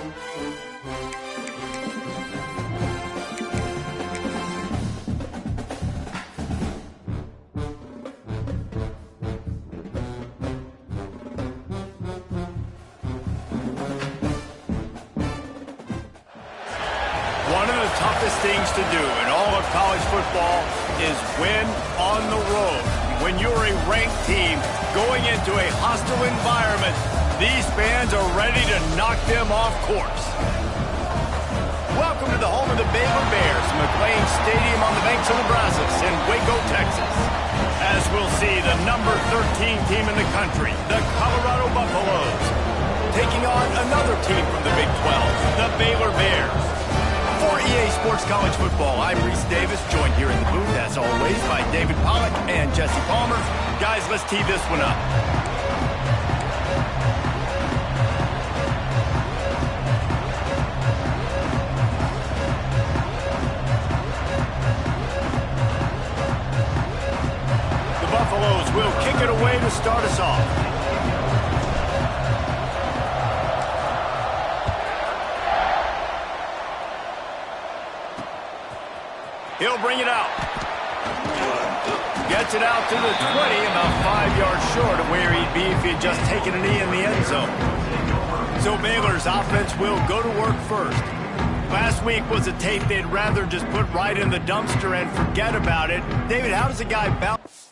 One of the toughest things to do in all of college football is win on the road. When you're a ranked team going into a hostile environment, these fans are ready to knock them off course. Welcome to the home of the Baylor Bears, McLean Stadium on the banks of the Brazos in Waco, Texas. As we'll see, the number 13 team in the country, the Colorado Buffaloes, taking on another team from the Big 12, the Baylor Bears. For EA Sports College Football, I'm Reese Davis, joined here in the booth, as always, by David Pollack and Jesse Palmer. Guys, let's tee this one up. The Buffaloes will kick it away to start us off. He'll bring it out. Gets it out to the 20, about 5 yards short of where he'd be if he had just taken a knee in the end zone. So Baylor's offense will go to work first. Last week was a tape they'd rather just put right in the dumpster and forget about it. David, how does a guy bounce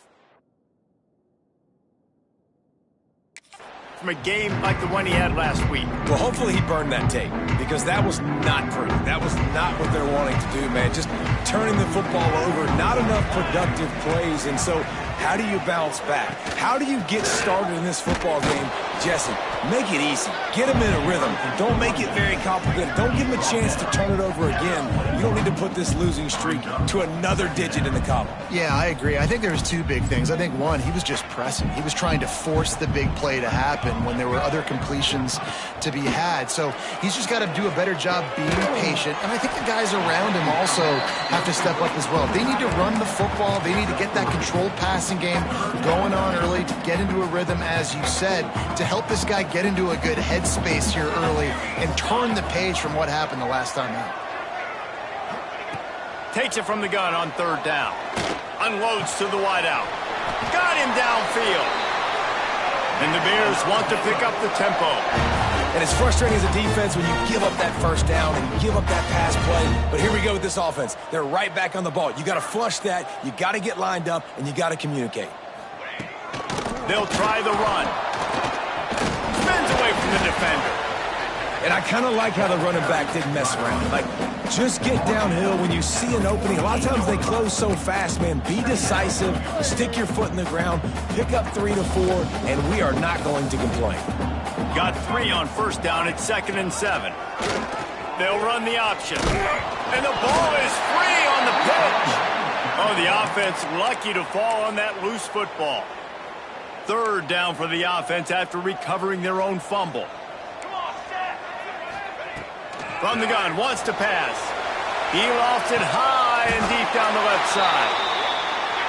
from a game like the one he had last week? Well, hopefully he burned that tape, because that was not pretty. That was not what they're wanting to do, man. Just turning the football over, not enough productive plays. And so how do you bounce back? How do you get started in this football game? Jesse, make it easy. Get him in a rhythm. Don't make it very complicated. Don't give him a chance to turn it over again. You don't need to put this losing streak to another digit in the column. Yeah, I agree. I think there's two big things. I think, one, he was just pressing. He was trying to force the big play to happen when there were other completions to be had. So he's just got to do a better job being patient. And I think the guys around him also have to step up as well. They need to run the football. They need to get that controlled passing game going on early to get into a rhythm, as you said, to help this guy get into a good headspace here early and turn the page from what happened the last time out. Takes it from the gun on third down. Unloads to the wideout. Got him downfield. And the Bears want to pick up the tempo. And it's frustrating as a defense when you give up that first down and you give up that pass play. But here we go with this offense. They're right back on the ball. You got to flush that. You got to get lined up, and you got to communicate. They'll try the run. Spins away from the defender. And I kind of like how the running back didn't mess around. Like, just get downhill when you see an opening. A lot of times they close so fast, man. Be decisive. Stick your foot in the ground. Pick up 3 to 4, and we are not going to complain. Got 3 on first down at 2nd and 7. They'll run the option. And the ball is free on the pitch. Oh, the offense lucky to fall on that loose football. 3rd down for the offense after recovering their own fumble. From the gun, wants to pass. He lofts it high and deep down the left side.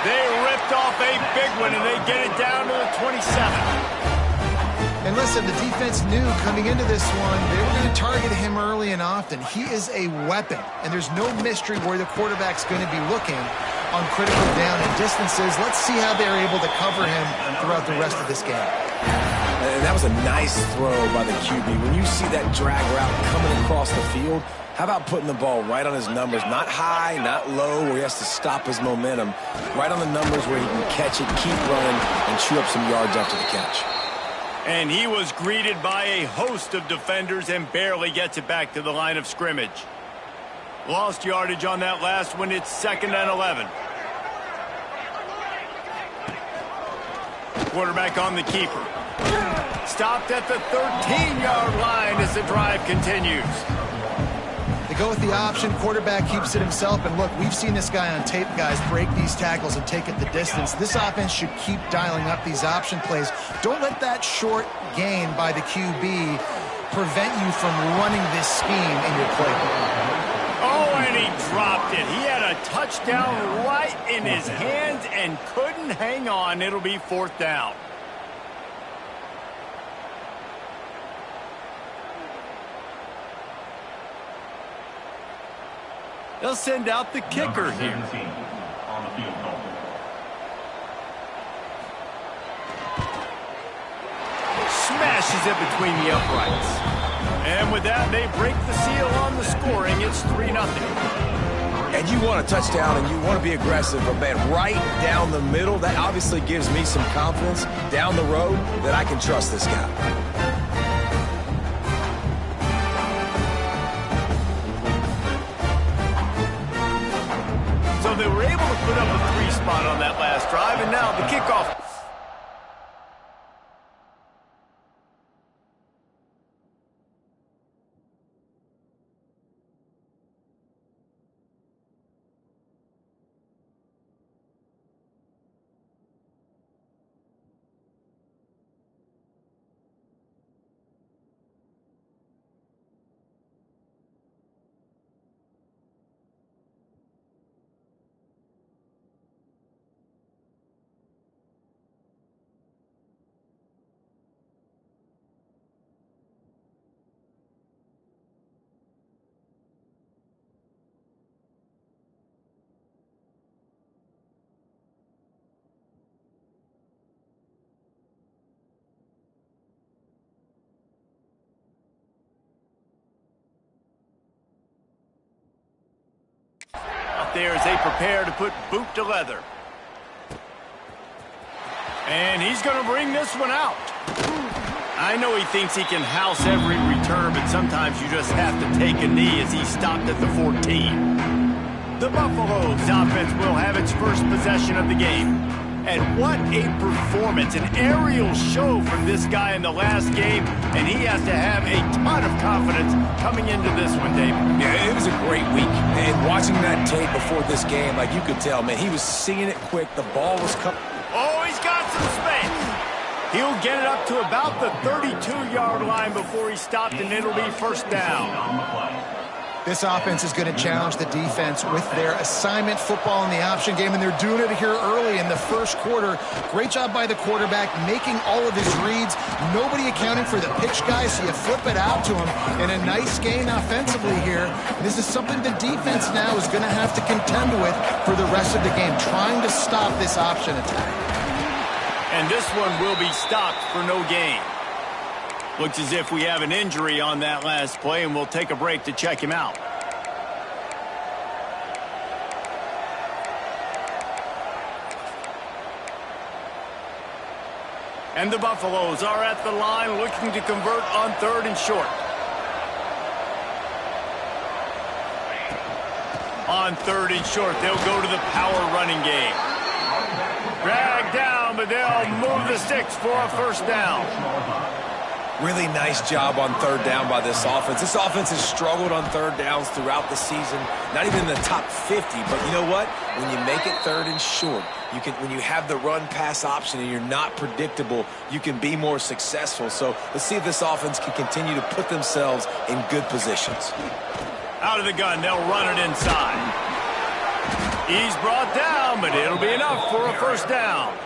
They ripped off a big one, and they get it down to the 27. And listen, the defense knew coming into this one, they were going to target him early and often. He is a weapon, and there's no mystery where the quarterback's going to be looking on critical down and distances. Let's see how they're able to cover him throughout the rest of this game. And that was a nice throw by the QB. When you see that drag route coming across the field, how about putting the ball right on his numbers? Not high, not low, where he has to stop his momentum. Right on the numbers where he can catch it, keep running, and chew up some yards after the catch. And he was greeted by a host of defenders and barely gets it back to the line of scrimmage. Lost yardage on that last one. It's 2nd and 11. Quarterback on the keeper. Stopped at the 13-yard line as the drive continues. They go with the option. Quarterback keeps it himself. And look, we've seen this guy on tape, guys, break these tackles and take it the distance. This offense should keep dialing up these option plays. Don't let that short gain by the QB prevent you from running this scheme in your playbook. Oh, and he dropped it. He had a touchdown right in his hands and couldn't hang on. It'll be 4th down. They'll send out the kicker here. Smashes it between the uprights. And with that, they break the seal on the scoring. It's 3-0. And you want a touchdown and you want to be aggressive, but man, right down the middle, that obviously gives me some confidence down the road that I can trust this guy. So they were able to put up a 3 spot on that last drive, and now the kickoff. There as they prepare to put boot to leather. And he's going to bring this one out. I know he thinks he can house every return, but sometimes you just have to take a knee as he stopped at the 14. The Buffaloes offense will have its first possession of the game. And what a performance, an aerial show from this guy in the last game, and he has to have a ton of confidence coming into this one, Dave. Yeah, it was a great week, and watching that tape before this game, like you could tell, man, he was seeing it quick, the ball was coming. Oh, he's got some space. He'll get it up to about the 32-yard line before he stopped, and it'll be first down. This offense is going to challenge the defense with their assignment football in the option game, and they're doing it here early in the first quarter. Great job by the quarterback, making all of his reads. Nobody accounting for the pitch guy, so you flip it out to him. And a nice gain offensively here. This is something the defense now is going to have to contend with for the rest of the game, trying to stop this option attack. And this one will be stopped for no gain. Looks as if we have an injury on that last play, and we'll take a break to check him out. And the Buffaloes are at the line looking to convert on 3rd and short. On 3rd and short, they'll go to the power running game. Drag down, but they'll move the sticks for a first down. Really nice job on 3rd down by this offense. This offense has struggled on 3rd downs throughout the season. Not even in the top 50, but you know what? When you make it 3rd and short, when you have the run-pass option and you're not predictable, you can be more successful. So let's see if this offense can continue to put themselves in good positions. Out of the gun, they'll run it inside. He's brought down, but it'll be enough for a first down.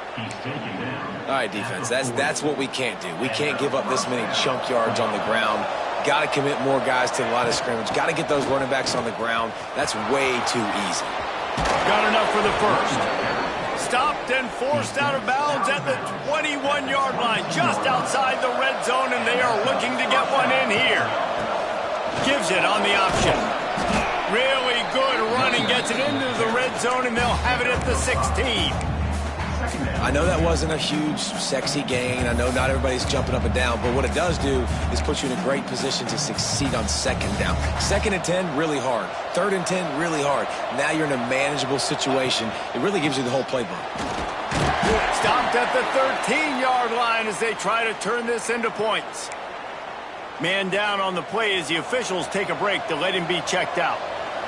All right, defense, that's what we can't do. We can't give up this many chunk yards on the ground. Got to commit more guys to the line of scrimmage. Got to get those running backs on the ground. That's way too easy. Got enough for the first. Stopped and forced out of bounds at the 21-yard line, just outside the red zone, and they are looking to get one in here. Gives it on the option. Really good running, gets it into the red zone, and they'll have it at the 16. I know that wasn't a huge, sexy gain. I know not everybody's jumping up and down, but what it does do is put you in a great position to succeed on 2nd down. 2nd and 10, really hard. 3rd and 10, really hard. Now you're in a manageable situation. It really gives you the whole playbook. Stopped at the 13-yard line as they try to turn this into points. Man down on the play as the officials take a break to let him be checked out.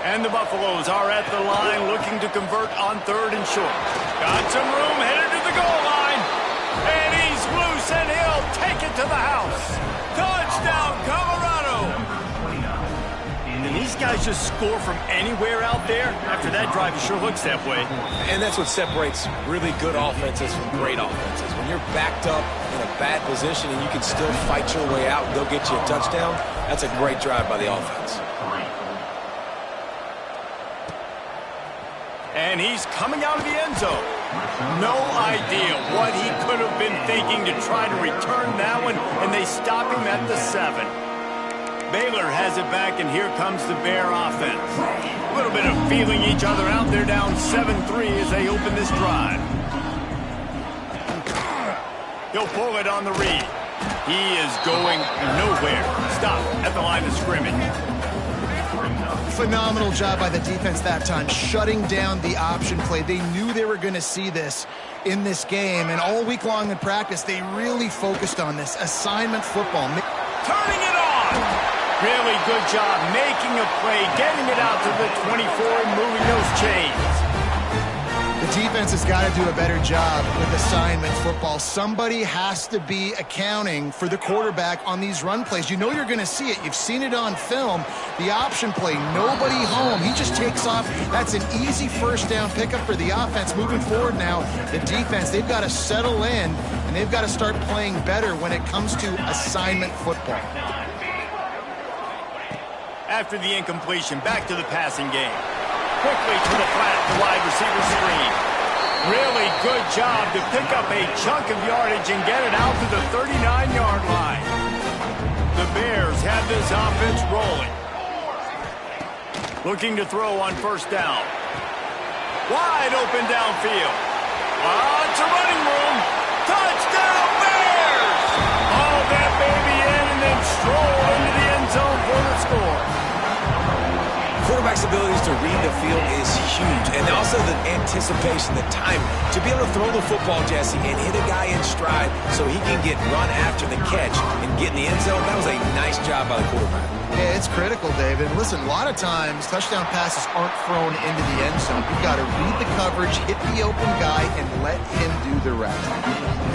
And the Buffaloes are at the line looking to convert on 3rd and short. Got some room, headed to the goal line. And he's loose, and he'll take it to the house. Touchdown, Colorado. And these guys just score from anywhere out there. After that drive, it sure looks that way. And that's what separates really good offenses from great offenses. When you're backed up in a bad position and you can still fight your way out and go get you a touchdown, that's a great drive by the offense. And he's coming out of the end zone. No idea what he could have been thinking to try to return that one, and they stop him at the 7. Baylor has it back, and here comes the Bear offense. A little bit of feeling each other out. They're down 7-3 as they open this drive. He'll pull it on the read. He is going nowhere. Stop at the line of scrimmage. Phenomenal job by the defense that time, shutting down the option play. They knew they were going to see this in this game, and all week long in practice, they really focused on this assignment football. Turning it on! Really good job making a play, getting it out to the 24 and moving those chains. The defense has got to do a better job with assignment football. Somebody has to be accounting for the quarterback on these run plays. You know you're going to see it. You've seen it on film. The option play, nobody home. He just takes off. That's an easy first down pickup for the offense. Moving forward now, the defense, they've got to settle in, and they've got to start playing better when it comes to assignment football. After the incompletion, back to the passing game. Quickly to the flat, the wide receiver screen. Really good job to pick up a chunk of yardage and get it out to the 39-yard line. The Bears have this offense rolling. Looking to throw on first down. Wide open downfield. It's a running room. Touchdown, Bears! Haul that baby in and then stroll into the end zone for the score. Quarterback's abilities to read the field is huge, and also the anticipation, the time to be able to throw the football, Jesse, and hit a guy in stride so he can get run after the catch and get in the end zone. That was a nice job by the quarterback. Yeah, it's critical, David. Listen, a lot of times touchdown passes aren't thrown into the end zone. You've got to read the coverage, hit the open guy, and let him do the rest.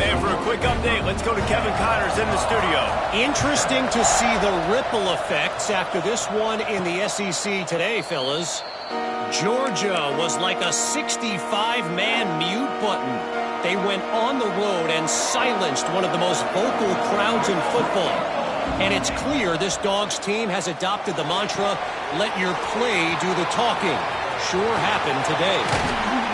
And for a quick update, let's go to Kevin Connors in the studio. Interesting to see the ripple effects after this one in the SEC today, fellas. Georgia was like a 65-man mute button. They went on the road and silenced one of the most vocal crowds in football. And it's clear this Dogs team has adopted the mantra, let your play do the talking. Sure happened today.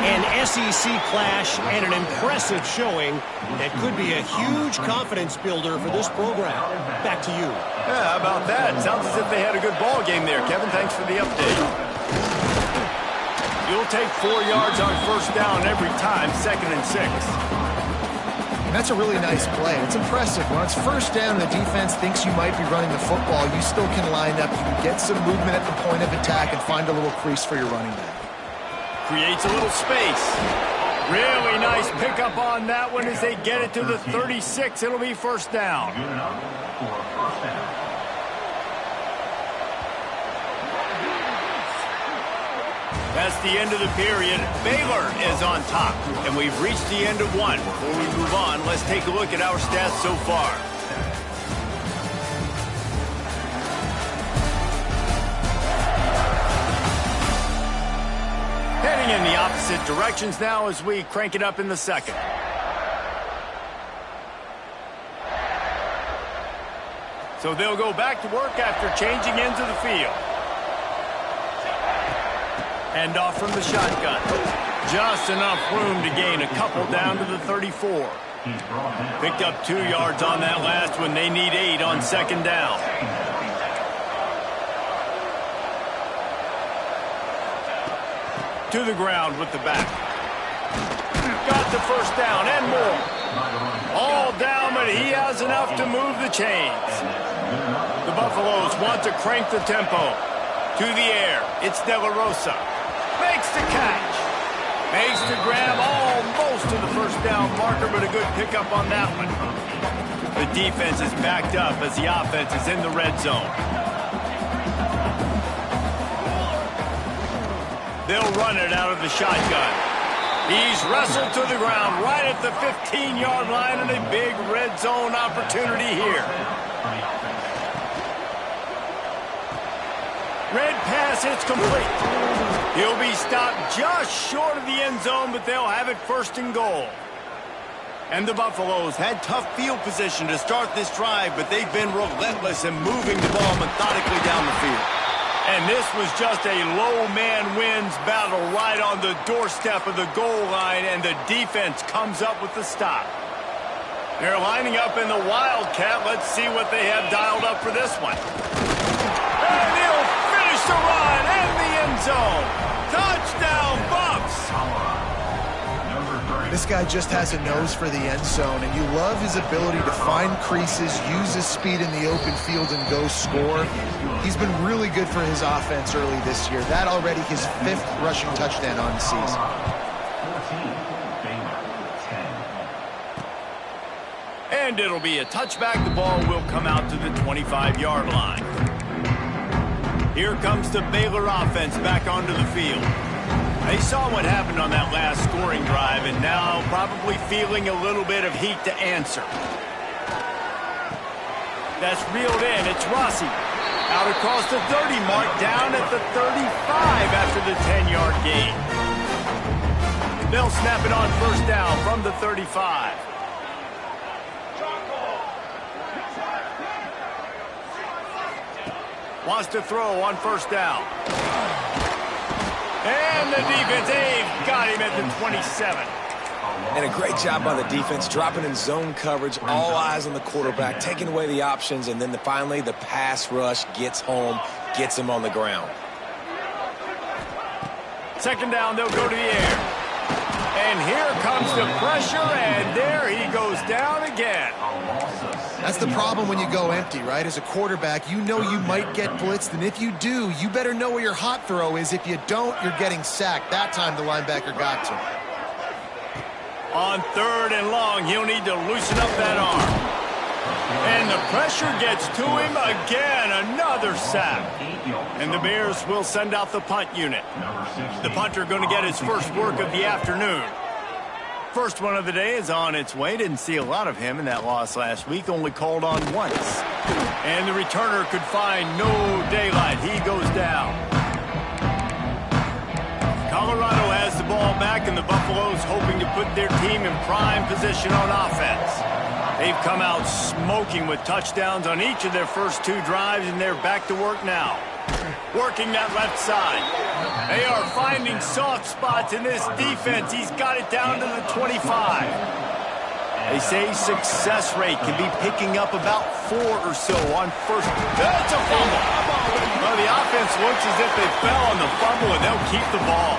An SEC clash and an impressive showing that could be a huge confidence builder for this program. Back to you. Yeah, how about that? Sounds as if they had a good ball game there. Kevin, thanks for the update. You'll take 4 yards on first down every time, 2nd and 6. And that's a really nice play. It's impressive. When it's first down and the defense thinks you might be running the football, you still can line up. You can get some movement at the point of attack and find a little crease for your running back. Creates a little space. Really nice pickup on that one as they get it to the 36. It'll be first down. That's the end of the period. Baylor is on top, and we've reached the end of one. Before we move on, let's take a look at our stats so far. Heading in the opposite directions now as we crank it up in the second. So they'll go back to work after changing into the field. Hand off from the shotgun. Just enough room to gain a couple down to the 34. Picked up 2 yards on that last one. They need 8 on second down. To the ground with the back. Got the first down and more. All down, but he has enough to move the chains. The Buffaloes want to crank the tempo. To the air. It's De La Rosa. Makes the catch. Makes the grab almost to the first down marker, but a good pickup on that one. The defense is backed up as the offense is in the red zone. They'll run it out of the shotgun. He's wrestled to the ground right at the 15-yard line, and a big red zone opportunity here. Red pass, it's complete. He'll be stopped just short of the end zone, but they'll have it first and goal. And the Buffaloes had tough field position to start this drive, but they've been relentless in moving the ball methodically down the field. And this was just a low man wins battle right on the doorstep of the goal line, and the defense comes up with the stop. They're lining up in the Wildcat. Let's see what they have dialed up for this one. And he'll finish the run in the end zone. Touchdown, Bucks! This guy just has a nose for the end zone, and you love his ability to find creases, use his speed in the open field, and go score. He's been really good for his offense early this year. That already his 5th rushing touchdown on the season. And it'll be a touchback. The ball will come out to the 25-yard line. Here comes the Baylor offense back onto the field. They saw what happened on that last scoring drive, and now probably feeling a little bit of heat to answer. That's reeled in. It's Rossi. Out across the 30 mark, down at the 35 after the 10-yard gain. They'll snap it on first down from the 35. Wants to throw on first down. And the defense, they've got him at the 27. And a great job by the defense, dropping in zone coverage, all eyes on the quarterback, taking away the options, and then finally the pass rush gets home, gets him on the ground. Second down, they'll go to the air. And here comes the pressure, and there he goes down again. That's the problem when you go empty, right? As a quarterback, you know you might get blitzed, and if you do, you better know where your hot throw is. If you don't, you're getting sacked. That time the linebacker got to him. On 3rd and long, he'll need to loosen up that arm. And the pressure gets to him again. Another sack. And the Bears will send out the punt unit. The punter going to get his first work of the afternoon. First one of the day is on its way. Didn't see a lot of him in that loss last week. Only called on once. And the returner could find no daylight. He goes down. Colorado has the ball back, and the Buffaloes hoping to put their team in prime position on offense. They've come out smoking with touchdowns on each of their first 2 drives, and they're back to work now. Working that left side. They are finding soft spots in this defense. He's got it down to the 25. They say success rate can be picking up about 4 or so on first. That's a fumble. Well, the offense looks as if they fell on the fumble, and they'll keep the ball.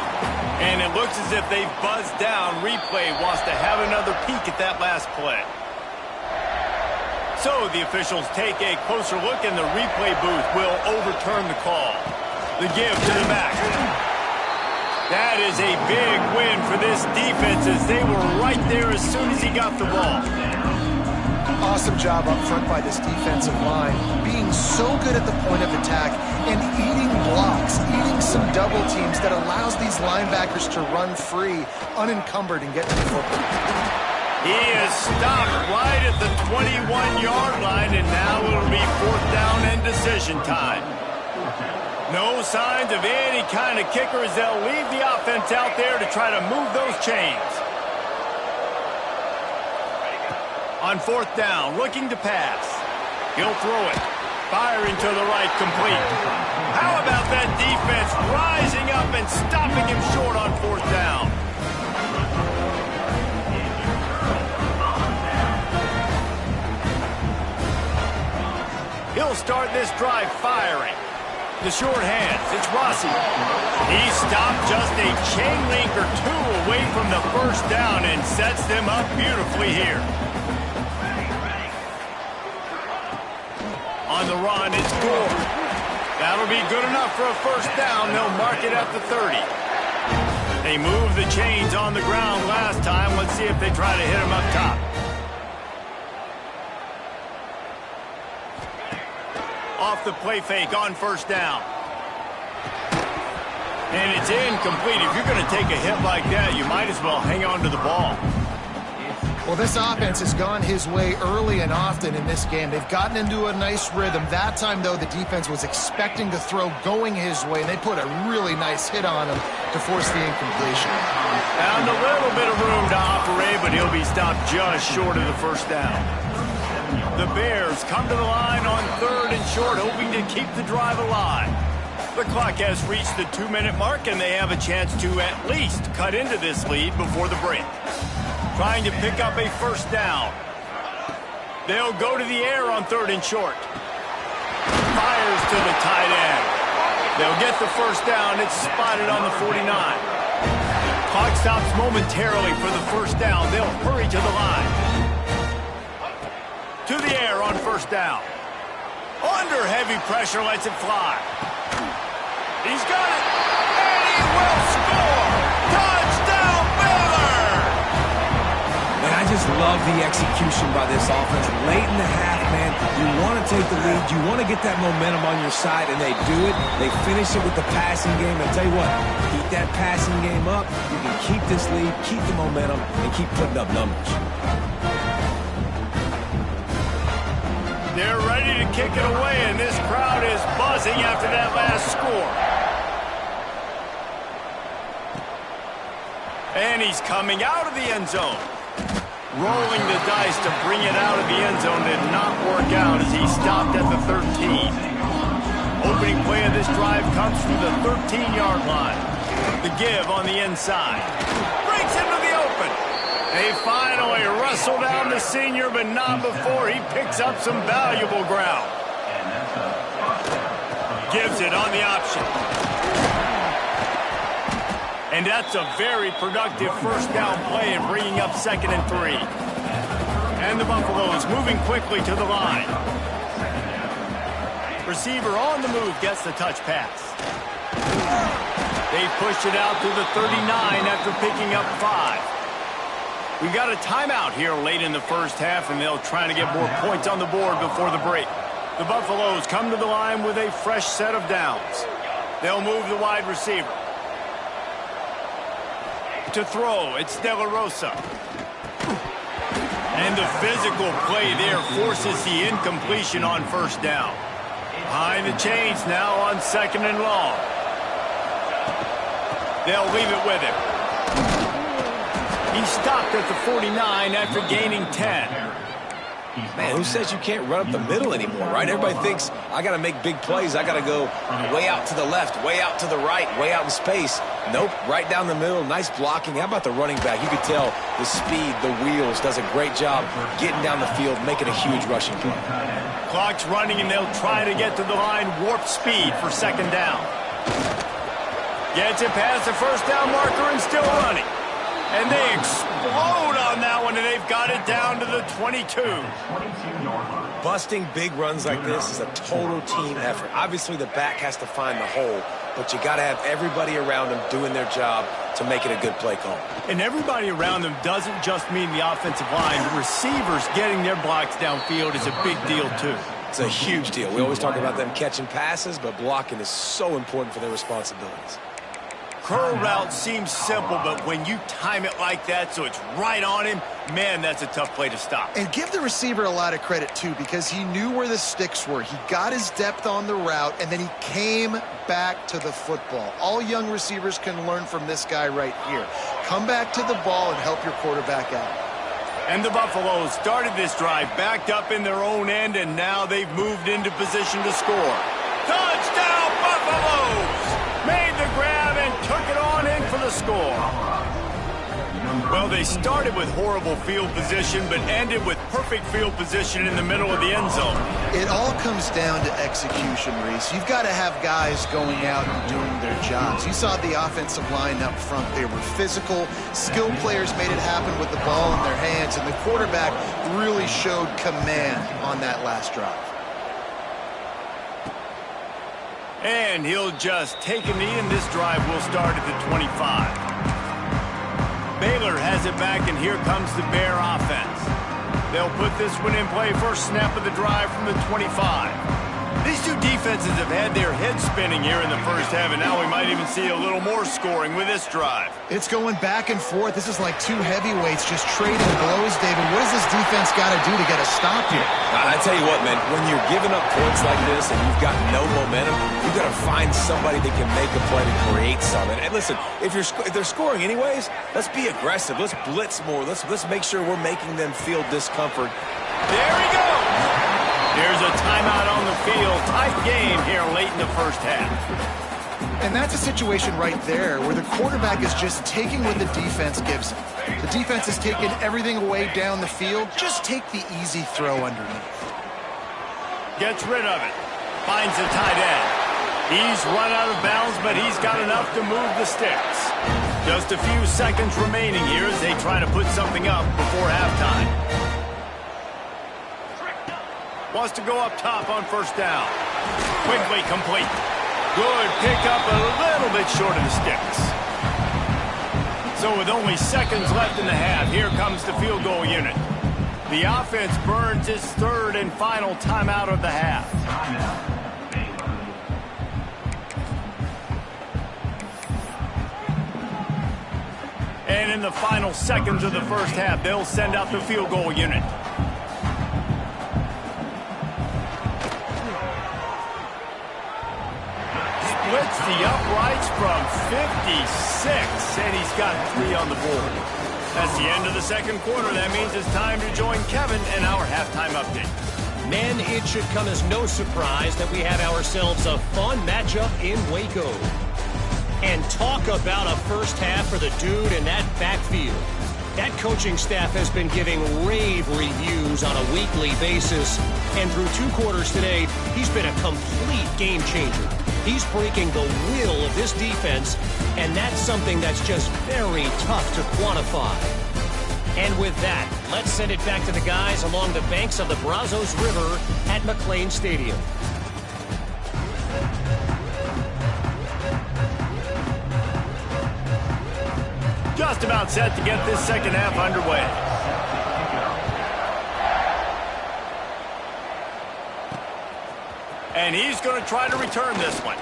And it looks as if they've buzzed down. Replay wants to have another peek at that last play. So the officials take a closer look, and the replay booth will overturn the call. The give to the back. That is a big win for this defense, as they were right there as soon as he got the ball. Awesome job up front by this defensive line, being so good at the point of attack and eating blocks, eating some double teams that allows these linebackers to run free, unencumbered, and get to the football. He is stopped right at the 21-yard line, and now it'll be 4th down and decision time. No signs of any kind of kickers. They'll leave the offense out there to try to move those chains. On 4th down, looking to pass. He'll throw it. Firing to the right, complete. How about that defense rising up and stopping him short on 4th down? He'll start this drive firing. The short hands, it's Rossi. He stopped just a chain link or 2 away from the first down and sets them up beautifully here. On the run, it's Gore. That'll be good enough for a first down. They'll mark it at the 30. They moved the chains on the ground last time. Let's see if they try to hit him up top. Off the play fake on first down. And it's incomplete. If you're going to take a hit like that, you might as well hang on to the ball. Well, this offense has gone his way early and often in this game. They've gotten into a nice rhythm. That time, though, the defense was expecting the throw going his way, and they put a really nice hit on him to force the incompletion. Found a little bit of room to operate, but he'll be stopped just short of the first down. The Bears come to the line on 3rd and short, hoping to keep the drive alive. The clock has reached the 2-minute mark, and they have a chance to at least cut into this lead before the break. Trying to pick up a first down. They'll go to the air on 3rd and short. Fires to the tight end. They'll get the first down. It's spotted on the 49. Clock stops momentarily for the first down. They'll hurry to the line. To the air on first down. Under heavy pressure, lets it fly. He's got it, and he will score! Touchdown, Baylor! Man, I just love the execution by this offense. Late in the half, man, you want to take the lead. You want to get that momentum on your side, and they do it. They finish it with the passing game. I'll tell you what, keep that passing game up. You can keep this lead, keep the momentum, and keep putting up numbers. They're ready to kick it away, and this crowd is buzzing after that last score. And he's coming out of the end zone. Rolling the dice to bring it out of the end zone did not work out as he stopped at the 13. Opening play of this drive comes from the 13-yard line. The give on the inside. Breaks into the open. They finally wrestle down the senior, but not before he picks up some valuable ground. Gives it on the option. And that's a very productive first down play in bringing up 2nd and 3. And the Buffaloes moving quickly to the line. Receiver on the move gets the touch pass. They pushed it out to the 39 after picking up 5. We got a timeout here late in the first half, and they'll try to get more points on the board before the break. The Buffaloes come to the line with a fresh set of downs. They'll move the wide receiver. To throw, it's De La Rosa. And the physical play there forces the incompletion on first down. Behind the chains now on 2nd and long. They'll leave it with him. He stopped at the 49 after gaining 10. Man, who says you can't run up the middle anymore, right? Everybody thinks, I got to make big plays. I got to go way out to the left, way out to the right, way out in space. Nope, right down the middle, nice blocking. How about the running back? You could tell the speed, the wheels, does a great job getting down the field, making a huge rushing play. Clock's running, and they'll try to get to the line, warp speed for 2nd down. Gets it past the first down marker and still running. And they explode on that one, and they've got it down to the 22. Busting big runs like this is a total team effort. Obviously, the back has to find the hole, but you got to have everybody around them doing their job to make it a good play call. And everybody around them doesn't just mean the offensive line. The receivers getting their blocks downfield is a big deal, too. It's a huge deal. We always talk about them catching passes, but blocking is so important for their responsibilities. Curl route seems simple, but when you time it like that so it's right on him, man, that's a tough play to stop. And give the receiver a lot of credit, too, because he knew where the sticks were. He got his depth on the route, and then he came back to the football. All young receivers can learn from this guy right here. Come back to the ball and help your quarterback out. And the Buffaloes started this drive backed up in their own end, and now they've moved into position to score. Touchdown, Buffaloes! Made the grab and took it on in for the score. Well, they started with horrible field position, but ended with perfect field position in the middle of the end zone. It all comes down to execution, Reese. You've got to have guys going out and doing their jobs. You saw the offensive line up front. They were physical. Skilled players made it happen with the ball in their hands, and the quarterback really showed command on that last drive. And he'll just take a knee, and this drive will start at the 25. Baylor has it back, and here comes the Bear offense. They'll put this one in play, first snap of the drive from the 25. These two defenses have had their heads spinning here in the first half, and now we might even see a little more scoring with this drive. It's going back and forth. This is like two heavyweights just trading blows, David. What does this defense got to do to get a stop here? I tell you what, man, when you're giving up points like this and you've got no momentum, you've got to find somebody that can make a play to create something. And listen, if they're scoring anyways, let's be aggressive. Let's blitz more. Let's make sure we're making them feel discomfort. There he goes! There's a timeout on the field. Tight game here late in the first half. And that's a situation right there where the quarterback is just taking what the defense gives him. The defense is taking everything away down the field. Just take the easy throw underneath. Gets rid of it. Finds the tight end. He's run out of bounds, but he's got enough to move the sticks. Just a few seconds remaining here as they try to put something up before halftime. Wants to go up top on first down. Quickly complete. Good pickup, a little bit short of the sticks. So with only seconds left in the half, here comes the field goal unit. The offense burns its third and final timeout of the half. And in the final seconds of the first half, they'll send out the field goal unit. Splits the uprights from 56, and he's got 3 on the board. That's the end of the second quarter. That means it's time to join Kevin in our halftime update. Men, it should come as no surprise that we have ourselves a fun matchup in Waco. And talk about a first half for the dude in that backfield. That coaching staff has been giving rave reviews on a weekly basis. And through 2 quarters today, he's been a complete game changer. He's breaking the will of this defense, and that's something that's just very tough to quantify. And with that, let's send it back to the guys along the banks of the Brazos River at McLean Stadium. Just about set to get this second half underway. And he's going to try to return this one.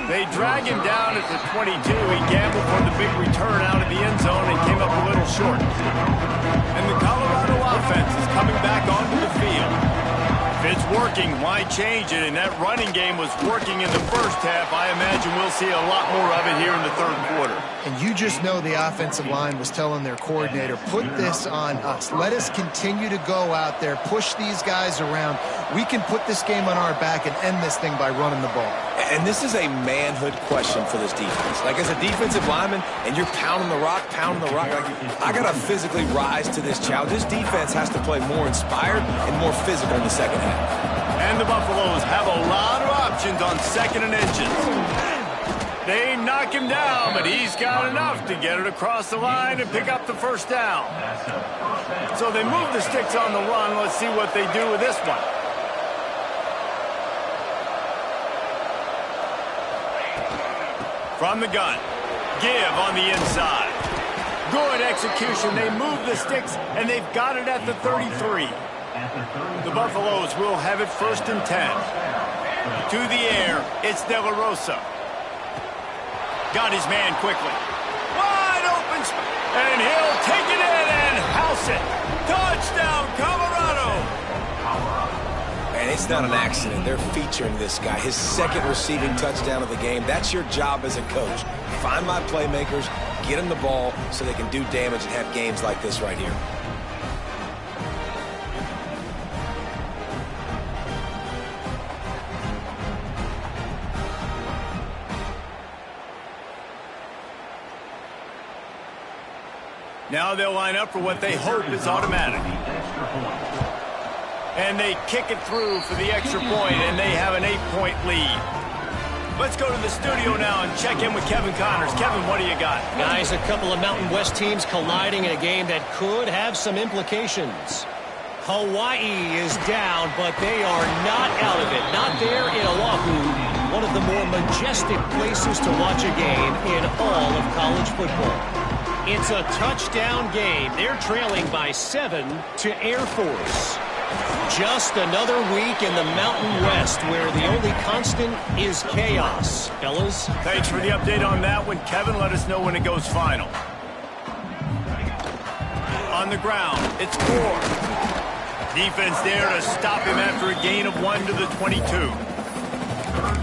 They drag him down at the 22. He gambled for the big return out of the end zone and came up a little short. And the Colorado offense is coming back onto the field. If it's working, why change it? And that running game was working in the first half. I imagine we'll see a lot more of it here in the third quarter. And you just know the offensive line was telling their coordinator, put this on us. Let us continue to go out there, push these guys around. We can put this game on our back and end this thing by running the ball. And this is a manhood question for this defense. Like, as a defensive lineman, and you're pounding the rock, like, I got to physically rise to this challenge. This defense has to play more inspired and more physical in the second half. And the Buffaloes have a lot of options on second and inches. They knock him down, but he's got enough to get it across the line and pick up the first down. So they move the sticks on the run. Let's see what they do with this one. From the gun, give on the inside. Good execution. They move the sticks, and they've got it at the 33. The Buffaloes will have it first and 10. To the air, it's De La Rosa. Got his man quickly. Wide open, and he'll take it in and house it. Touchdown, Colorado! And it's not an accident. They're featuring this guy. His second receiving touchdown of the game. That's your job as a coach. Find my playmakers, get them the ball so they can do damage and have games like this right here. Now they'll line up for what they hope is automatic. And they kick it through for the extra point, and they have an 8-point lead. Let's go to the studio now and check in with Kevin Connors. Kevin, what do you got? Guys, a couple of Mountain West teams colliding in a game that could have some implications. Hawaii is down, but they are not out of it. Not there in Oahu, one of the more majestic places to watch a game in all of college football. It's a touchdown game. They're trailing by 7 to Air Force. Just another week in the Mountain West where the only constant is chaos. Fellas? Thanks for the update on that one, Kevin. Let us know when it goes final. On the ground, it's Ford. Defense there to stop him after a gain of 1 to the 22.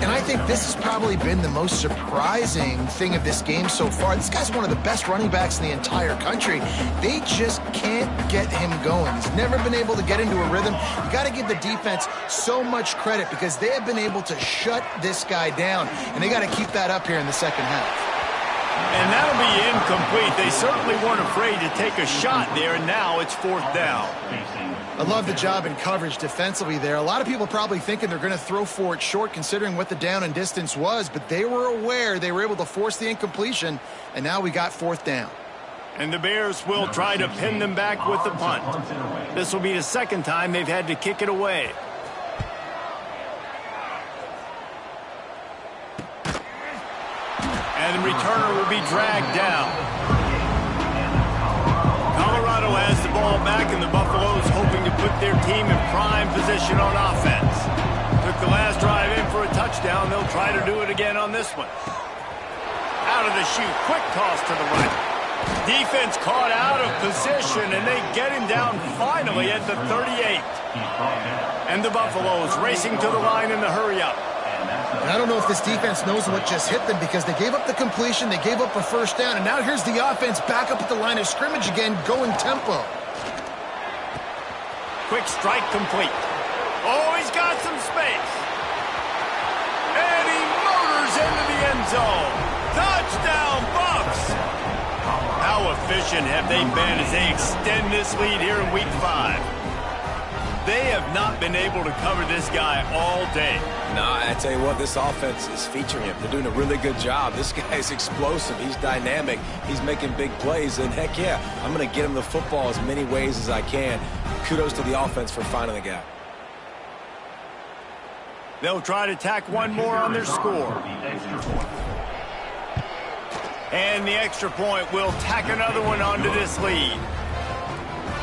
And I think this has probably been the most surprising thing of this game so far. This guy's one of the best running backs in the entire country. They just can't get him going. He's never been able to get into a rhythm. You got to give the defense so much credit because they have been able to shut this guy down, and they got to keep that up here in the second half. And that'll be incomplete. They certainly weren't afraid to take a shot there, and now it's 4th down. I love the job in coverage defensively there. A lot of people probably thinking they're going to throw for it short considering what the down and distance was, but they were aware. They were able to force the incompletion, and now we got 4th down. And the Bears will try to pin them back with the punt. This will be the second time they've had to kick it away. And the returner will be dragged down. Colorado has the ball back, and the Buffaloes hoping to put their team in prime position on offense. Took the last drive in for a touchdown. They'll try to do it again on this one. Out of the chute, quick toss to the right. Defense caught out of position, and they get him down finally at the 38. And the Buffaloes racing to the line in the hurry-up. And I don't know if this defense knows what just hit them because they gave up the completion, they gave up a first down, and now here's the offense back up at the line of scrimmage again, going tempo. Quick strike complete. Oh, he's got some space. And he motors into the end zone. Touchdown, Bucks! How efficient have they been as they extend this lead here in Week 5? They have not been able to cover this guy all day. No, I tell you what, this offense is featuring him. They're doing a really good job. This guy's explosive. He's dynamic. He's making big plays. And, heck, yeah, I'm going to get him the football as many ways as I can. Kudos to the offense for finding the gap. They'll try to tack one more on their score. And the extra point will tack another one onto this lead.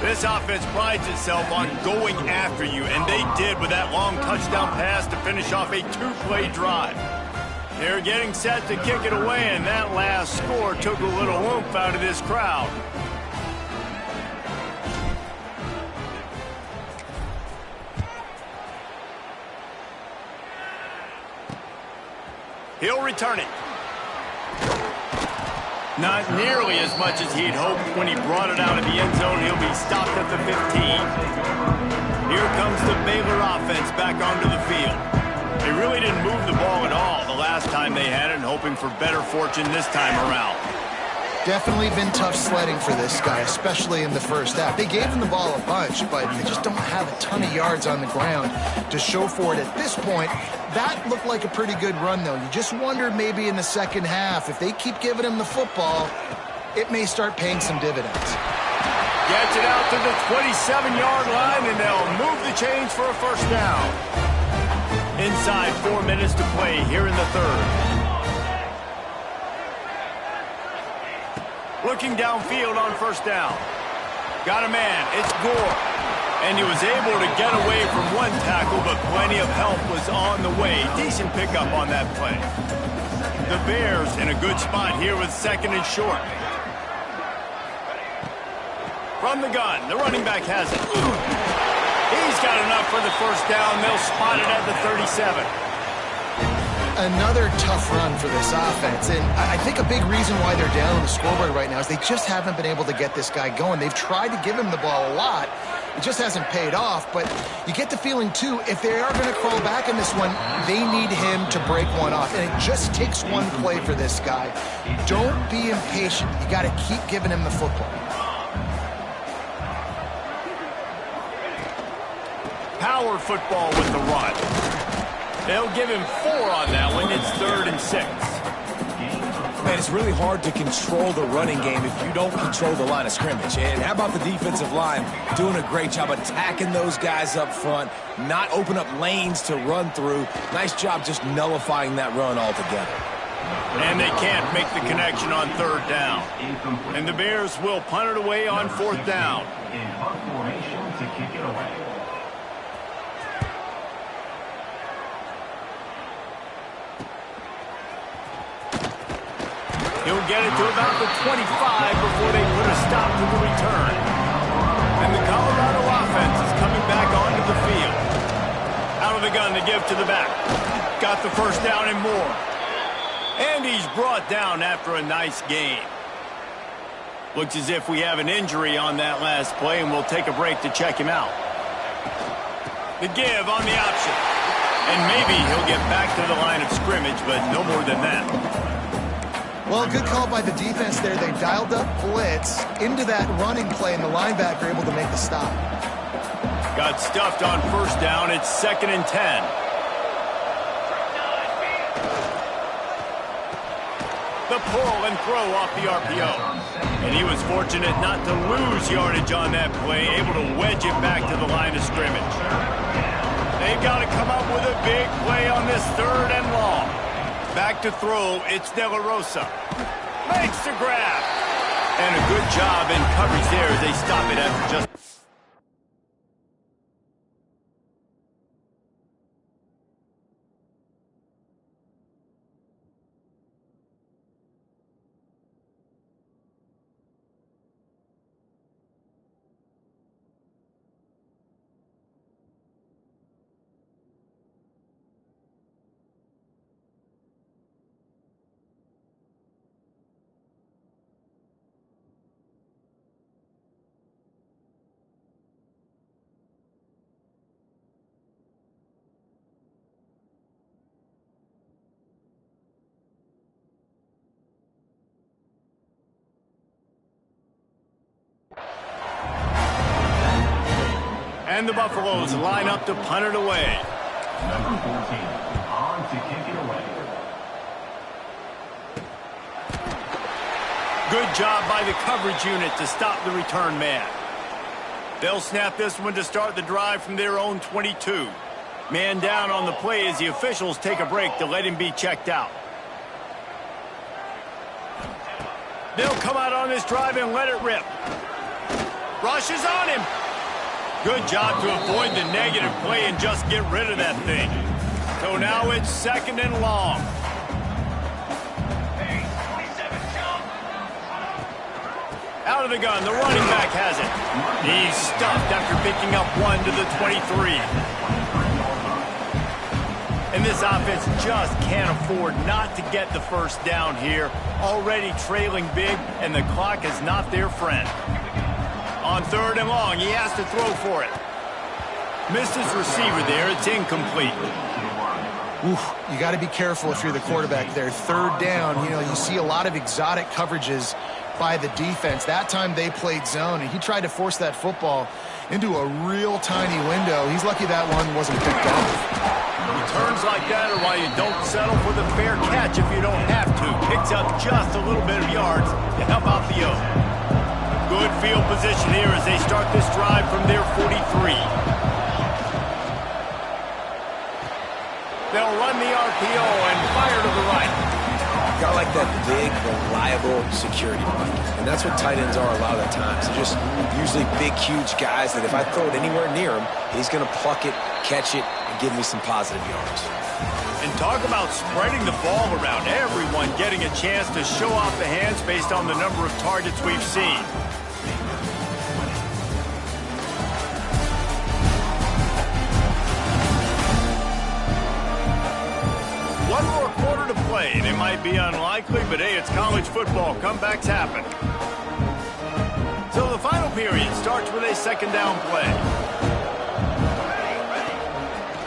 This offense prides itself on going after you, and they did with that long touchdown pass to finish off a 2-play drive. They're getting set to kick it away, and that last score took a little oomph out of this crowd. He'll return it. Not nearly as much as he'd hoped when he brought it out of the end zone. He'll be stopped at the 15. Here comes the Baylor offense back onto the field. They really didn't move the ball at all the last time they had it, and hoping for better fortune this time around. Definitely been tough sledding for this guy, especially in the first half. They gave him the ball a bunch, but they just don't have a ton of yards on the ground to show for it at this point. That looked like a pretty good run, though. You just wonder maybe in the second half, if they keep giving him the football, it may start paying some dividends. Gets it out to the 27-yard line, and they'll move the chains for a first down. Inside 4 minutes to play here in the third. Looking downfield on first down. Got a man. It's Gore. And he was able to get away from one tackle, but plenty of help was on the way. Decent pickup on that play. The Bears in a good spot here with second and short. From the gun, the running back has it. He's got enough for the first down. They'll spot it at the 37. Another tough run for this offense, and I think a big reason why they're down on the scoreboard right now is they just haven't been able to get this guy going. They've tried to give him the ball a lot. It just hasn't paid off, but you get the feeling, too, if they are going to crawl back in this one, they need him to break one off, and it just takes one play for this guy. Don't be impatient. You got to keep giving him the football. Power football with the run. They'll give him 4 on that one. It's 3rd and 6. Man, it's really hard to control the running game if you don't control the line of scrimmage. And how about the defensive line doing a great job attacking those guys up front, not open up lanes to run through. Nice job just nullifying that run altogether. And they can't make the connection on 3rd down. And the Bears will punt it away on 4th down. In punt formation to kick it away. He'll get it to about the 25 before they put a stop to the return. And the Colorado offense is coming back onto the field. Out of the gun to give to the back. Got the first down and more. And he's brought down after a nice gain. Looks as if we have an injury on that last play, and we'll take a break to check him out. The give on the option. And maybe he'll get back to the line of scrimmage, but no more than that. Well, good call by the defense there. They dialed up blitz into that running play, and the linebacker able to make the stop. Got stuffed on first down. It's 2nd and 10. The pull and throw off the RPO. And he was fortunate not to lose yardage on that play, able to wedge it back to the line of scrimmage. They've got to come up with a big play on this 3rd and long. Back to throw, it's De La Rosa. Makes the grab. And a good job in coverage there as they stop it after just... And the Buffaloes line up to punt it away. Number 14 on to kick it away. Good job by the coverage unit to stop the return man. They'll snap this one to start the drive from their own 22. Man down on the play as the officials take a break to let him be checked out. They'll come out on this drive and let it rip. Rush is on him. Good job to avoid the negative play and just get rid of that thing. So now it's 2nd and long. Out of the gun, the running back has it. He's stuffed after picking up 1 to the 23. And this offense just can't afford not to get the first down here. Already trailing big, and the clock is not their friend. On 3rd and long, he has to throw for it. Missed his receiver there. It's incomplete. Oof, you got to be careful if you're the quarterback there. 3rd down, you see a lot of exotic coverages by the defense. That time they played zone, and he tried to force that football into a real tiny window. He's lucky that one wasn't picked off. Returns like that are why you don't settle for the fair catch if you don't have to. Picks up just a little bit of yards to help out the O's. Good field position here as they start this drive from their 43. They'll run the RPO and fire to the right. Got like that big, reliable security blanket. And that's what tight ends are a lot of the times. They're just usually big, huge guys that if I throw it anywhere near him, he's going to pluck it, catch it, and give me some positive yards. And talk about spreading the ball around. Everyone getting a chance to show off the hands based on the number of targets we've seen. One more quarter to play, and it might be unlikely, but hey, it's college football. Comebacks happen. So the final period starts with a 2nd down play.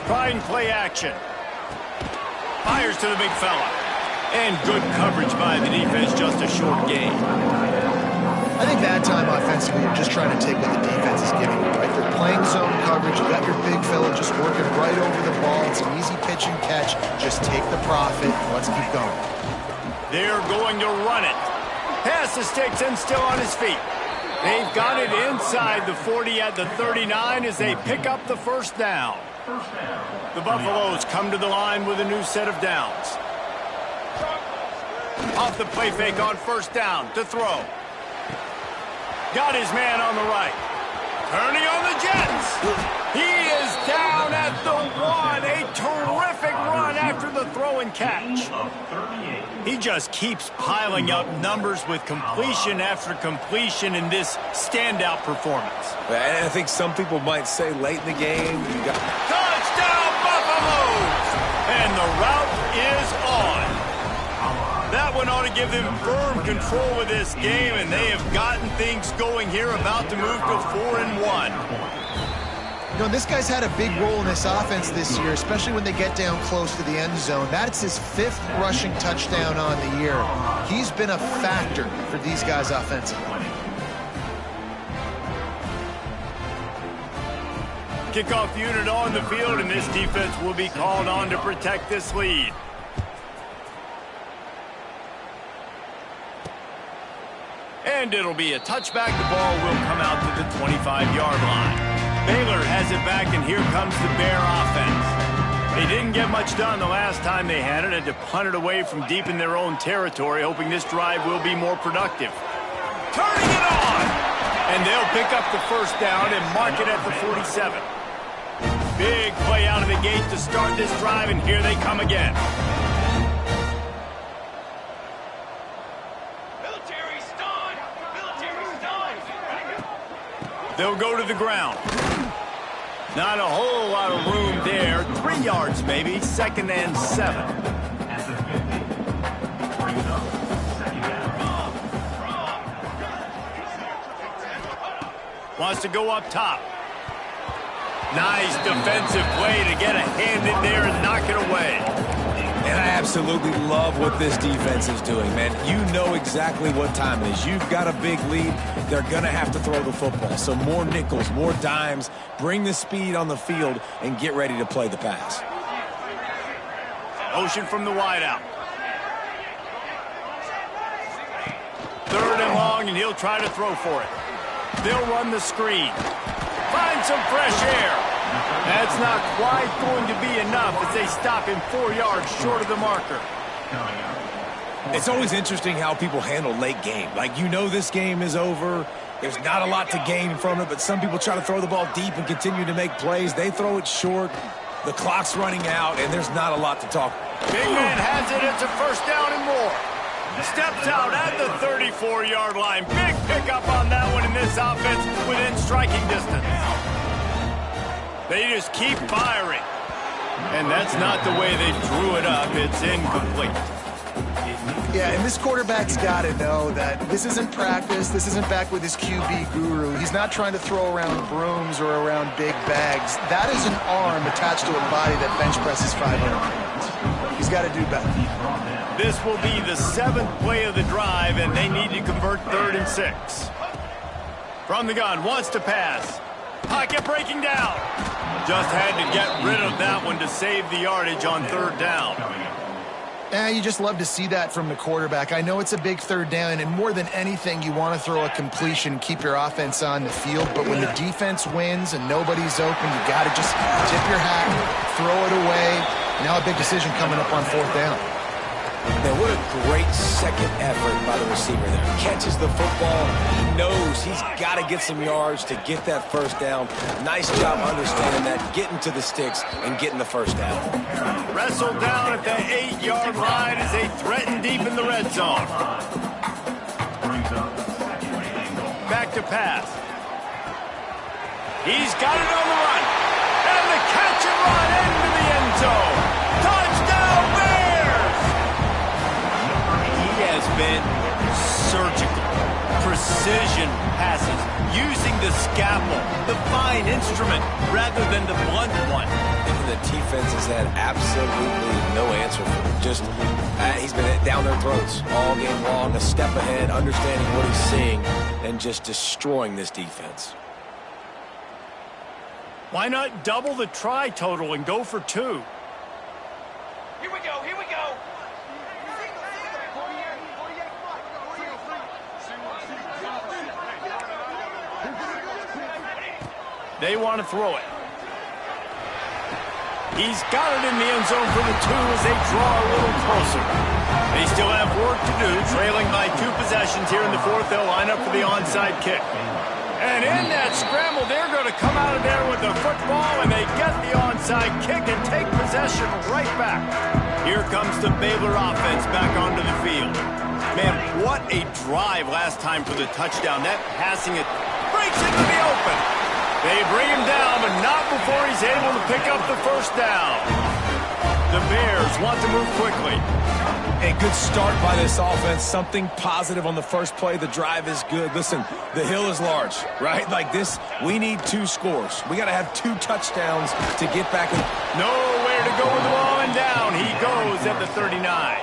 Trying play action. Fires to the big fella. And good coverage by the defense, just a short gain. I think that time offensively, you're just trying to take what the defense is giving you, right? They're playing zone coverage. You got your big fella just working right over the ball. It's an easy pitch and catch. Just take the profit. Let's keep going. They're going to run it. Pass the sticks and still on his feet. They've got it inside the 40 at the 39 as they pick up the first down. The Buffaloes come to the line with a new set of downs. Off the play fake on first down to throw. Got his man on the right. Turning on the Jets. He is down at the 1. A terrific run after the throw and catch. He just keeps piling up numbers with completion after completion in this standout performance. And I think some people might say late in the game, you got Touchdown, Buffaloes! And the ought to give them firm control of this game, and they have gotten things going here, about to move to 4-1. You know, this guy's had a big role in this offense this year, especially when they get down close to the end zone. That's his 5th rushing touchdown on the year. He's been a factor for these guys offensively. Kickoff unit on the field, and this defense will be called on to protect this lead. And it'll be a touchback. The ball will come out to the 25-yard line. Baylor has it back, and here comes the Bear offense. They didn't get much done the last time they had it, and to punt it away from deep in their own territory, hoping this drive will be more productive. Turning it on! And they'll pick up the first down and mark it at the 47. Big play out of the gate to start this drive, and here they come again. Military stun! Military stun! They'll go to the ground. Not a whole lot of room there. 3 yards maybe. 2nd and 7. At the 50. Brings up second down. Wants to go up top. Nice defensive play to get a hand in there and knock it away. And I absolutely love what this defense is doing, man. You know exactly what time it is. You've got a big lead. They're going to have to throw the football. So more nickels, more dimes. Bring the speed on the field and get ready to play the pass. Motion from the wideout. 3rd and long, and he'll try to throw for it. They'll run the screen. Find some fresh air. That's not quite going to be enough as they stop him 4 yards short of the marker. It's always interesting how people handle late game. Like, you know this game is over. There's not a lot to gain from it, but some people try to throw the ball deep and continue to make plays. They throw it short. The clock's running out, and there's not a lot to talk about. Big man has it. It's a first down and more. Steps out at the 34-yard line. Big pickup on that one in this offense within striking distance. They just keep firing. And that's not the way they drew it up. It's incomplete. Yeah, and this quarterback's got to know that this isn't practice. This isn't back with his QB guru. He's not trying to throw around brooms or around big bags. That is an arm attached to a body that bench presses 500 pounds. He's got to do better. This will be the 7th play of the drive, and they need to convert 3rd and 6. From the gun, wants to pass. Pocket breaking down. Just had to get rid of that one to save the yardage on 3rd down. You just love to see that from the quarterback. I know it's a big 3rd down, and more than anything, you want to throw a completion, keep your offense on the field. But when the defense wins and nobody's open, you got to just tip your hat, throw it away. Now a big decision coming up on 4th down. Man, what a great second effort by the receiver there. Catches the football. He knows he's got to get some yards to get that first down. Nice job understanding that, getting to the sticks and getting the first down. Wrestled down at the 8-yard line as they threaten deep in the red zone. Back to pass. He's got it on the run. And the catch and run into the end zone. Touchdown, Bears! He has been surgical. Precision passes, using the scalpel, the fine instrument, rather than the blunt one. And the defense has had absolutely no answer for him. Just, he's been down their throats all game long, a step ahead, understanding what he's seeing, and just destroying this defense. Why not double the try total and go for 2? Here we go, here we go. They want to throw it. He's got it in the end zone for the 2 as they draw a little closer. They still have work to do, trailing by 2 possessions here in the 4th. They'll line up for the onside kick. And in that scramble, they're going to come out of there with the football, and they get the onside kick and take possession right back. Here comes the Baylor offense back onto the field. Man, what a drive last time for the touchdown. That passing it breaks into the open. They bring him down, but not before he's able to pick up the first down. The Bears want to move quickly. A good start by this offense. Something positive on the first play. The drive is good. Listen, the hill is large, right? Like this, we need 2 scores. We got to have 2 touchdowns to get back. Nowhere to go with the ball, and down he goes at the 39.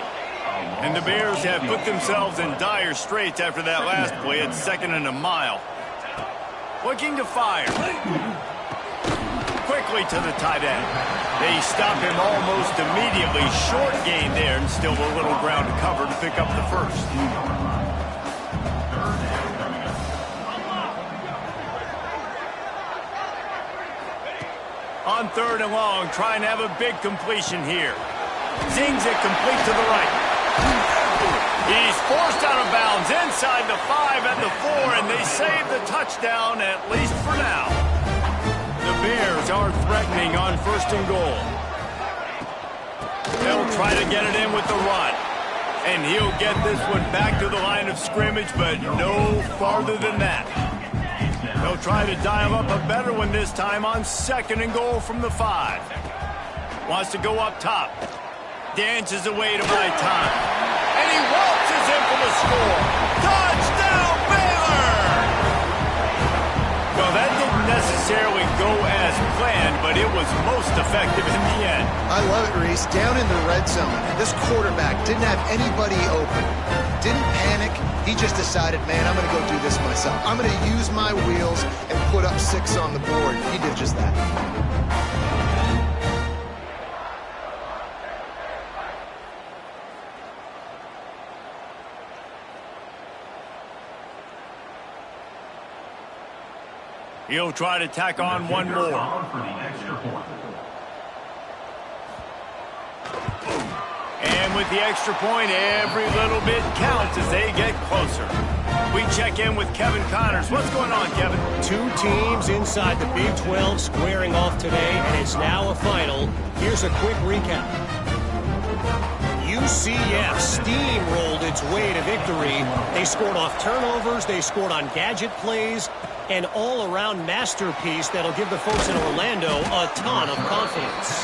And the Bears have put themselves in dire straits after that last play at 2nd and a mile. Looking to fire. Quickly to the tight end. They stop him almost immediately. Short gain there, and still a little ground to cover to pick up the first. On 3rd and long, trying to have a big completion here. Zings it complete to the right. He's forced out of bounds inside the 5 at the 4, and they save the touchdown, at least for now. The Bears are threatening on 1st and goal. They'll try to get it in with the run. And he'll get this one back to the line of scrimmage, but no farther than that. They'll try to dial up a better one this time on 2nd and goal from the 5. Wants to go up top. Dances away to buy time. And he waltzes in for the score. Touchdown, Baylor! Well, that didn't necessarily go as planned, but it was most effective in the end. I love it, Reese. Down in the red zone, this quarterback didn't have anybody open. Didn't panic. He just decided, man, I'm going to go do this myself. I'm going to use my wheels and put up 6 on the board. He did just that. He'll try to tack on one more. And with the extra point, every little bit counts as they get closer. We check in with Kevin Connors. What's going on, Kevin? 2 teams inside the Big 12 squaring off today, and it's now a final. Here's a quick recap. UCF steamrolled its way to victory. They scored off turnovers, they scored on gadget plays, an all-around masterpiece that'll give the folks in Orlando a ton of confidence.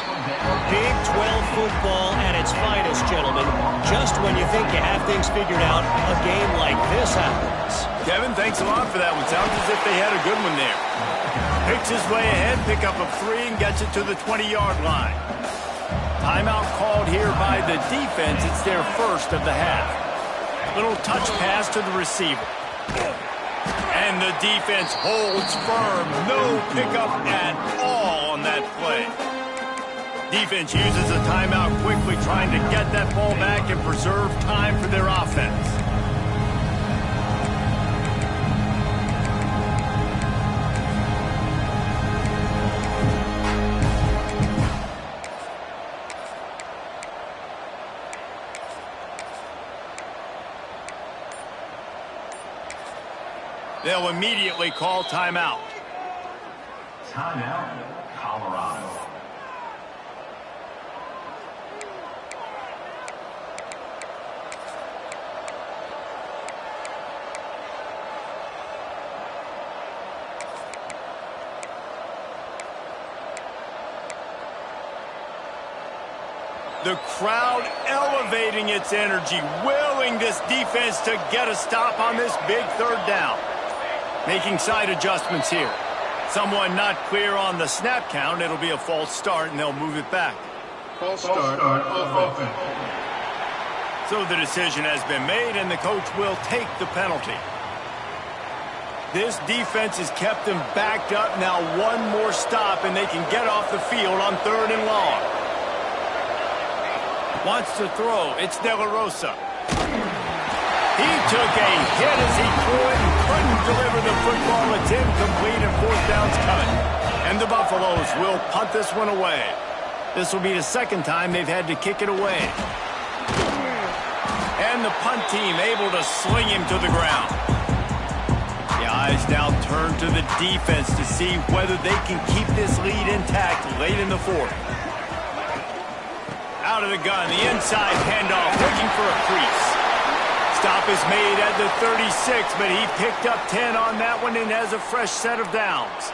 Big 12 football at its finest, gentlemen. Just when you think you have things figured out, a game like this happens. Kevin, thanks a lot for that one. Sounds as if they had a good one there. Picks his way ahead, pick up a 3, and gets it to the 20-yard line. Timeout called here by the defense. It's their first of the half. Little touch pass to the receiver. And the defense holds firm. No pickup at all on that play. Defense uses a timeout quickly, trying to get that ball back and preserve time for their offense. They'll immediately call timeout. Timeout, Colorado. The crowd elevating its energy, willing this defense to get a stop on this big 3rd down. Making side adjustments here. Someone not clear on the snap count. It'll be a false start, and they'll move it back. False start on offense. So the decision has been made, and the coach will take the penalty. This defense has kept them backed up. Now one more stop, and they can get off the field on 3rd and long. Wants to throw. It's De La Rosa. He took a hit as he threw it and couldn't deliver the football. It's incomplete and 4th down's coming. And the Buffaloes will punt this one away. This will be the 2nd time they've had to kick it away. And the punt team able to sling him to the ground. The eyes now turn to the defense to see whether they can keep this lead intact late in the 4th. Out of the gun, the inside handoff, looking for a crease. Stop is made at the 36, but he picked up 10 on that one and has a fresh set of downs.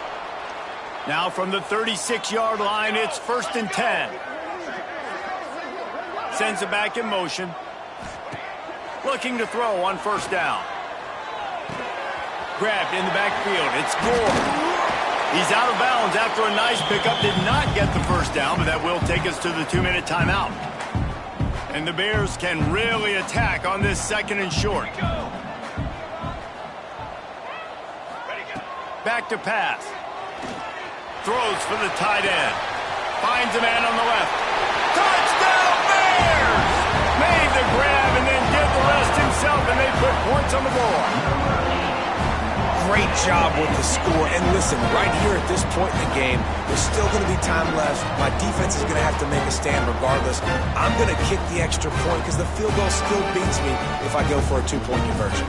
Now from the 36-yard line, it's 1st and 10. Sends it back in motion. Looking to throw on first down. Grabbed in the backfield. It's Gore. He's out of bounds after a nice pickup. Did not get the first down, but that will take us to the 2-minute timeout. And the Bears can really attack on this 2nd and short. Back to pass. Throws for the tight end. Finds a man on the left. Touchdown Bears! Made the grab and then did the rest himself, and they put points on the board. Great job with the score. And listen, right here at this point in the game, there's still going to be time left. My defense is going to have to make a stand regardless. I'm going to kick the extra point because the field goal still beats me if I go for a 2-point conversion.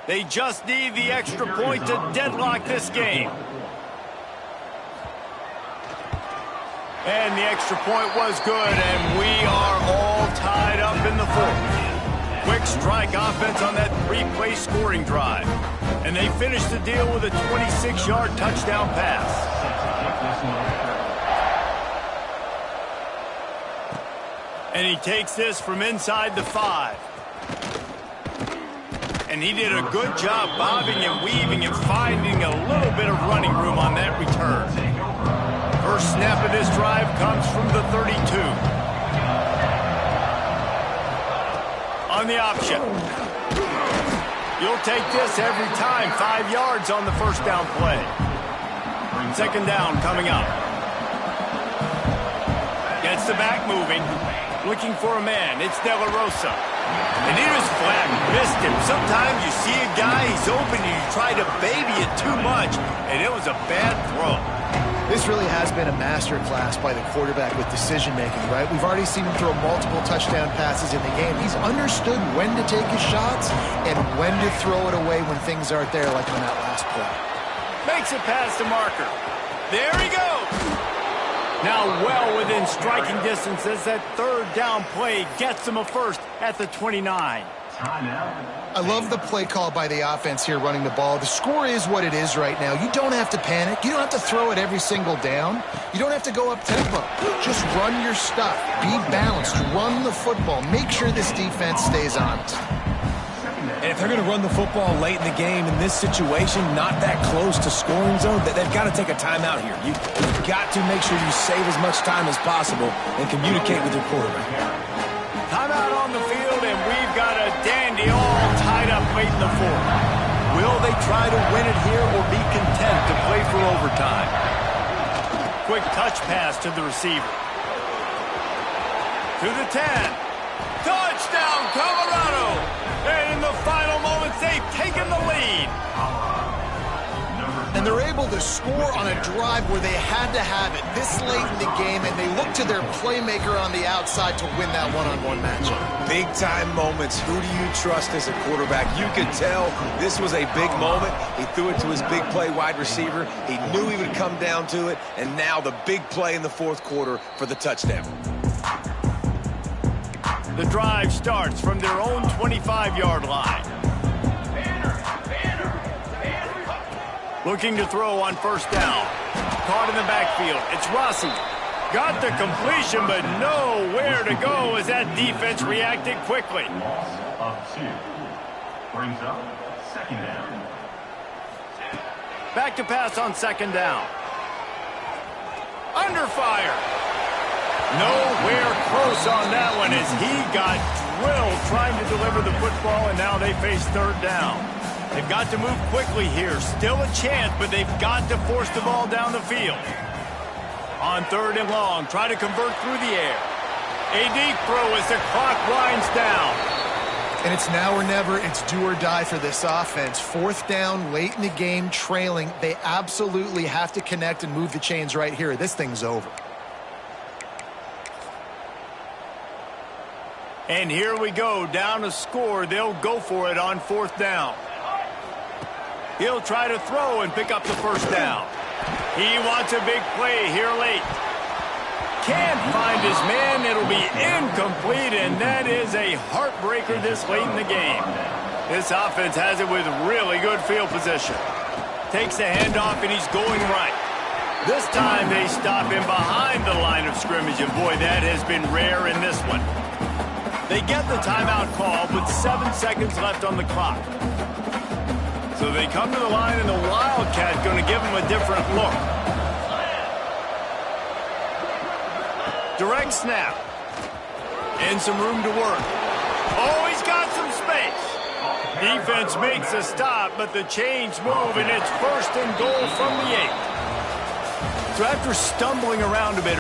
They just need the extra point to deadlock this game. And the extra point was good, and we are all tied up in the 4th. Quick strike offense on that 3-play scoring drive. And they finished the deal with a 26-yard touchdown pass. And he takes this from inside the 5. And he did a good job bobbing and weaving and finding a little bit of running room on that return. First snap of this drive comes from the 32. On the option. You'll take this every time. 5 yards on the first down play. 2nd down coming up. Gets the back moving. Looking for a man. It's De La Rosa. And he just flat missed him. Sometimes you see a guy, he's open, and you try to baby it too much, and it was a bad throw. This really has been a masterclass by the quarterback with decision-making, right? We've already seen him throw multiple touchdown passes in the game. He's understood when to take his shots and when to throw it away when things aren't there, like on that last play. Makes it past the marker. There he goes. Now well within striking distance as that 3rd down play gets him a first at the 29. I love the play call by the offense here running the ball. The score is what it is right now. You don't have to panic. You don't have to throw it every single down. You don't have to go up tempo. Just run your stuff. Be balanced. Run the football. Make sure this defense stays honest. And if they're going to run the football late in the game in this situation, not that close to scoring zone, they've got to take a timeout here. You've got to make sure you save as much time as possible and communicate with your quarterback. Timeout on the field, and we've got a dandy all tied up late in the 4th. Will they try to win it here or be content to play for overtime? Quick touch pass to the receiver. To the 10. Touchdown, Colorado! And in the final moments, they've taken the lead. And they're able to score on a drive where they had to have it this late in the game, and they look to their playmaker on the outside to win that one-on-one matchup. Big-time moments. Who do you trust as a quarterback? You could tell this was a big moment. He threw it to his big play wide receiver. He knew he would come down to it, and now the big play in the 4th quarter for the touchdown. The drive starts from their own 25-yard line. Looking to throw on first down. Caught in the backfield. It's Rossi. Got the completion, but nowhere to go as that defense reacted quickly. Loss of 2. Brings up 2nd down. Back to pass on 2nd down. Under fire. Nowhere close on that one as he got drilled trying to deliver the football, and now they face 3rd down. They've got to move quickly here. Still a chance, but they've got to force the ball down the field. On 3rd and long, try to convert through the air. A deep throw as the clock winds down. And it's now or never. It's do or die for this offense. 4th down, late in the game, trailing. They absolutely have to connect and move the chains right here. This thing's over. And here we go, down a score. They'll go for it on 4th down. He'll try to throw and pick up the first down. He wants a big play here late. Can't find his man. It'll be incomplete, and that is a heartbreaker this late in the game. This offense has it with really good field position. Takes the handoff, and he's going right. This time they stop him behind the line of scrimmage, and boy, that has been rare in this one. They get the timeout call with 7 seconds left on the clock. So they come to the line, and the Wildcat going to give them a different look. Direct snap. And some room to work. Oh, he's got some space. Defense makes a stop, but the chains move, and it's 1st and goal from the 8. So after stumbling around a bit